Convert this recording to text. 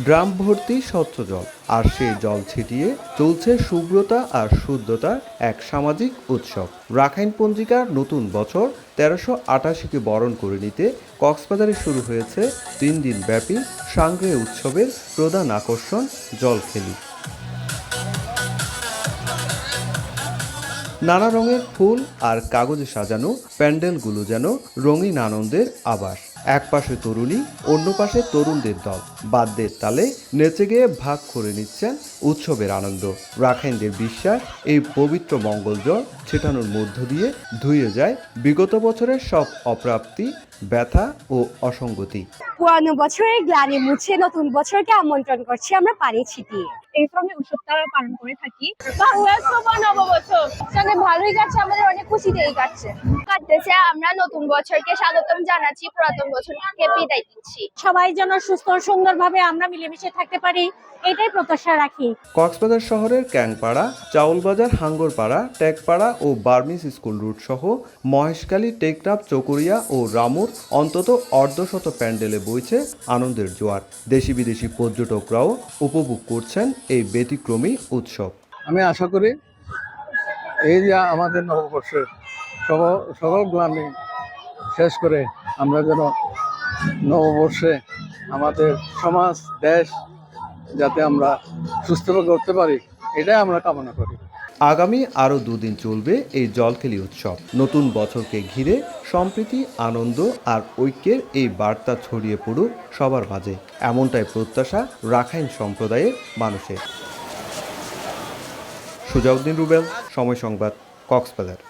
Drum ভর্তি স্বচ্ছ জল, আর সেই জল ছিটিয়ে চলছে শুভ্রতা আর শুদ্ধতার এক সামাজিক উৎসব। রাখাইন পঞ্জিকার নতুন বছর ১৩৮৮কে বরণ করে নিতে কক্সবাজারে শুরু হয়েছে ৩ দিন ব্যাপী সাংগ্রে উৎসবের প্রধান আকর্ষণ জলখেলি। নানা রঙের ফুল আর কাগজে সাজানো প্যান্ডেলগুলো যেন রঙিন আনন্দের আবাস। এক পাশে তরুণী, অন্য পাশে তরুণদের দল বাদ্যের তালে নেচে গিয়ে ভাগ করে নিচ্ছেন উৎসবের আনন্দ। রাখাইনদের বিশ্বাস, এই পবিত্র মঙ্গল জল ছেটানোর মধ্য দিয়ে ধুয়ে যায় বিগত বছরের সব অপ্রাপ্তি, ব্যথা ও অসঙ্গতি। পুরানো বছরের গ্লানি মুছে নতুন বছরকে আমন্ত্রণ করছি আমরা পানি ছিটিয়ে। এই সময় উৎসবটা পালন করে থাকি। ভালোই কাটছে, আমাদের অনেক খুশিতেই কাটছে। আমরা নতুন বছরকে স্বাগতম জানাচ্ছি, পুরাতন বছরকে বিদায় দিচ্ছি। সবাই যেন সুস্থ সুন্দরভাবে আমরা মিলেমিশে থাকতে পারি, এটাই প্রত্যাশা রাখি। কক্সবাজার শহরের ক্যাংপাড়া, চাউলবাজার, হাঙ্গরপাড়া, টেকপাড়া ও বার্মিস স্কুল রুট সহ মহেশখালী, টেকনাফ, চকরিয়া ও রামুর অন্তত অর্ধশত প্যান্ডেলে বইছে আনন্দের জোয়ার। দেশি বিদেশি পর্যটকরাও উপভোগ করছেন এই ব্যতিক্রমী উৎসব। আমি আশা করি এই যে আমাদের নববর্ষের সকল গ্লানি শেষ করে আমরা যেন নববর্ষে আমাদের সমাজ, দেশ যাতে আমরা সুস্থভাবে করতে পারি, এটাই আমরা কামনা করি। আগামী আরও 2 দিন চলবে এই জলখেলি উৎসব। নতুন বছরকে ঘিরে সম্প্রীতি, আনন্দ আর ঐক্যের এই বার্তা ছড়িয়ে পড়ুক সবার মাঝে, এমনটাই প্রত্যাশা রাখাইন সম্প্রদায়ের মানুষের। সুজাউদ্দিন রুবেল, সময় সংবাদ, কক্সবাজার।